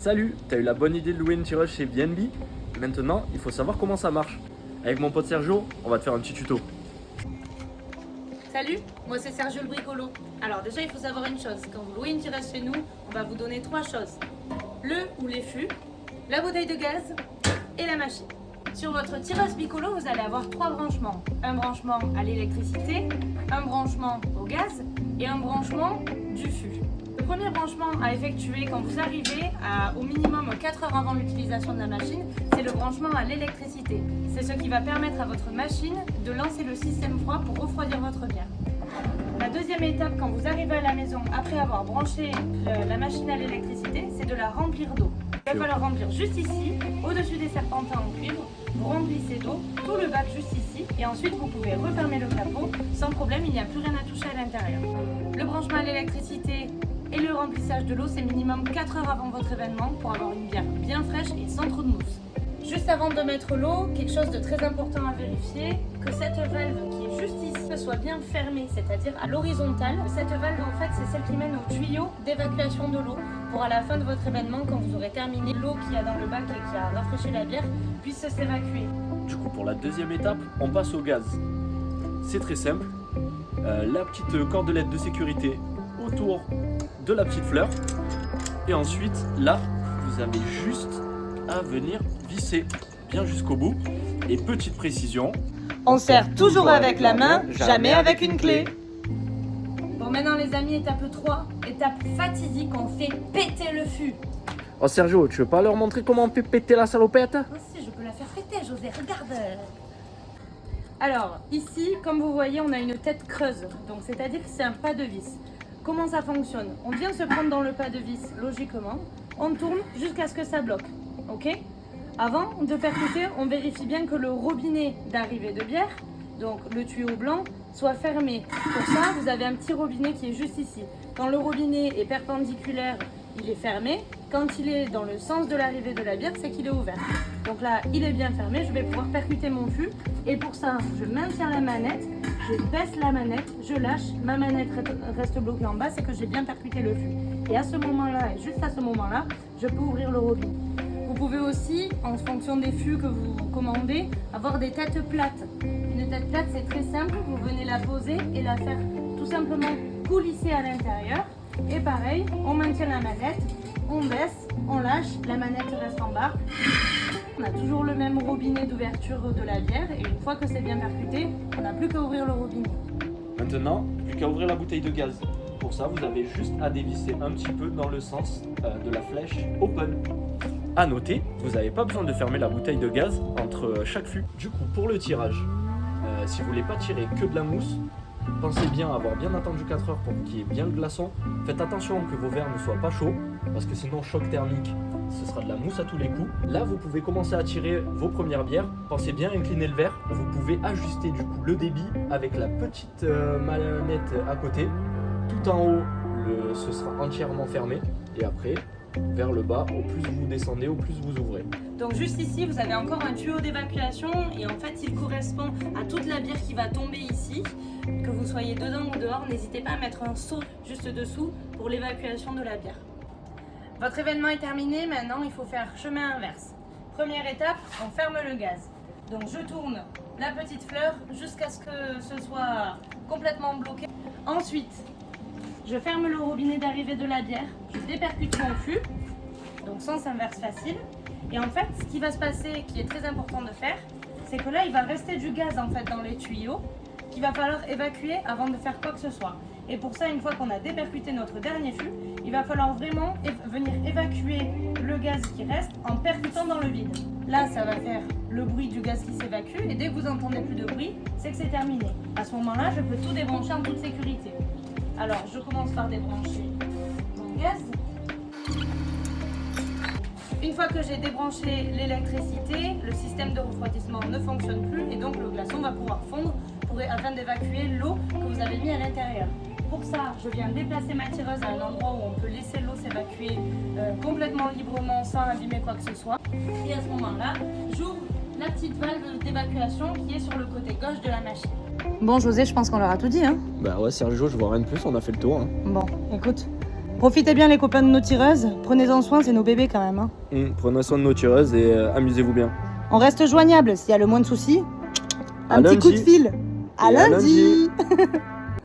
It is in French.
Salut, t'as eu la bonne idée de louer une tireuse chez BNB? Maintenant, il faut savoir comment ça marche. Avec mon pote Sergio, on va te faire un petit tuto. Salut, moi c'est Sergio le bricolo. Alors déjà il faut savoir une chose, quand vous louez une tireuse chez nous, on va vous donner 3 choses. Le ou les fûts, la bouteille de gaz et la machine. Sur votre tireuse bicolo, vous allez avoir 3 branchements. Un branchement à l'électricité, un branchement au gaz et un branchement du fût. Le premier branchement à effectuer quand vous arrivez au minimum 4 heures avant l'utilisation de la machine, c'est le branchement à l'électricité. C'est ce qui va permettre à votre machine de lancer le système froid pour refroidir votre bière. La deuxième étape, quand vous arrivez à la maison après avoir branché la machine à l'électricité, c'est de la remplir d'eau. Il va falloir remplir juste ici, au-dessus des serpentins en cuivre. Vous remplissez d'eau, tout le bac juste ici, et ensuite vous pouvez refermer le capot. Sans problème, il n'y a plus rien à toucher à l'intérieur. Le branchement à l'électricité et le remplissage de l'eau, c'est minimum 4 heures avant votre événement pour avoir une bière bien fraîche et sans trop de mousse. Juste avant de mettre l'eau, quelque chose de très important à vérifier, que cette valve qui est juste ici soit bien fermée, c'est-à-dire à l'horizontale. Cette valve en fait c'est celle qui mène au tuyau d'évacuation de l'eau pour à la fin de votre événement, quand vous aurez terminé, l'eau qu'il y a dans le bac et qui a rafraîchi la bière puisse s'évacuer. Du coup, pour la deuxième étape, on passe au gaz. C'est très simple. La petite cordelette de sécurité autour de la petite fleur. Et ensuite, là, vous avez juste à venir visser bien jusqu'au bout. Et petite précision, On serre toujours avec la main, jamais avec une clé. Bon, maintenant les amis, étape 3, étape fatidique, on fait péter le fût. Oh Sergio, tu veux pas leur montrer comment on fait péter la salopette? Moi aussi, je peux la faire péter, José, regarde. Alors, ici, comme vous voyez, on a une tête creuse. Donc, c'est-à-dire que c'est un pas de vis. Comment ça fonctionne? On vient se prendre dans le pas de vis, logiquement. On tourne jusqu'à ce que ça bloque. Ok? Avant de percuter, on vérifie bien que le robinet d'arrivée de bière, donc le tuyau blanc, soit fermé. Pour ça, vous avez un petit robinet qui est juste ici. Quand le robinet est perpendiculaire, il est fermé. Quand il est dans le sens de l'arrivée de la bière, c'est qu'il est ouvert. Donc là, il est bien fermé. Je vais pouvoir percuter mon fût. Et pour ça, je maintiens la manette, je baisse la manette, je lâche. Ma manette reste bloquée en bas, c'est que j'ai bien percuté le fût. Et à ce moment-là, et juste à ce moment-là, je peux ouvrir le robinet. Vous pouvez aussi, en fonction des fûts que vous commandez, avoir des têtes plates. Une tête plate, c'est très simple. Vous venez la poser et la faire tout simplement coulisser à l'intérieur. Et pareil, on maintient la manette, on baisse, on lâche, la manette reste en bas. On a toujours le même robinet d'ouverture de la bière et une fois que c'est bien percuté, on n'a plus qu'à ouvrir le robinet. Maintenant, plus qu'à ouvrir la bouteille de gaz. Pour ça, vous avez juste à dévisser un petit peu dans le sens de la flèche open. A noter, vous n'avez pas besoin de fermer la bouteille de gaz entre chaque fût. Du coup, pour le tirage, si vous voulez pas tirer que de la mousse, pensez bien à avoir bien attendu 4 heures pour qu'il y ait bien le glaçon. Faites attention que vos verres ne soient pas chauds, parce que sinon choc thermique, ce sera de la mousse à tous les coups. Là, vous pouvez commencer à tirer vos premières bières. Pensez bien à incliner le verre. Vous pouvez ajuster du coup le débit avec la petite manette à côté. Tout en haut, ce sera entièrement fermé. Et après, vers le bas, au plus vous descendez, au plus vous ouvrez. Donc juste ici, vous avez encore un tuyau d'évacuation et en fait, il correspond à toute la bière qui va tomber ici. Que vous soyez dedans ou dehors, n'hésitez pas à mettre un seau juste dessous pour l'évacuation de la bière. Votre événement est terminé, maintenant il faut faire chemin inverse. Première étape, on ferme le gaz. Donc je tourne la petite fleur jusqu'à ce que ce soit complètement bloqué. Ensuite, je ferme le robinet d'arrivée de la bière, je dépercute mon fût, donc sens inverse facile. Et en fait, ce qui va se passer, qui est très important de faire, c'est que là, il va rester du gaz en fait dans les tuyaux qu'il va falloir évacuer avant de faire quoi que ce soit. Et pour ça, une fois qu'on a dépercuté notre dernier fût, il va falloir vraiment venir évacuer le gaz qui reste en percutant dans le vide. Là, ça va faire le bruit du gaz qui s'évacue et dès que vous entendez plus de bruit, c'est que c'est terminé. À ce moment-là, je peux tout débrancher en toute sécurité. Alors, je commence par débrancher mon gaz. Une fois que j'ai débranché l'électricité, le système de refroidissement ne fonctionne plus et donc le glaçon va pouvoir fondre afin d'évacuer l'eau que vous avez mis à l'intérieur. Pour ça, je viens déplacer ma tireuse à un endroit où on peut laisser l'eau s'évacuer complètement librement sans abîmer quoi que ce soit. Et à ce moment-là, j'ouvre la petite valve d'évacuation qui est sur le côté gauche de la machine. Bon José, je pense qu'on leur a tout dit, hein. Bah ouais Sergio, je vois rien de plus, on a fait le tour. Bon, écoute, Profitez bien les copains de nos tireuses. Prenez-en soin, c'est nos bébés quand même. Hein. Prenez soin de nos tireuses et amusez-vous bien. On reste joignable s'il y a le moins de soucis. À Un petit coup de lundi. fil. À Et à lundi.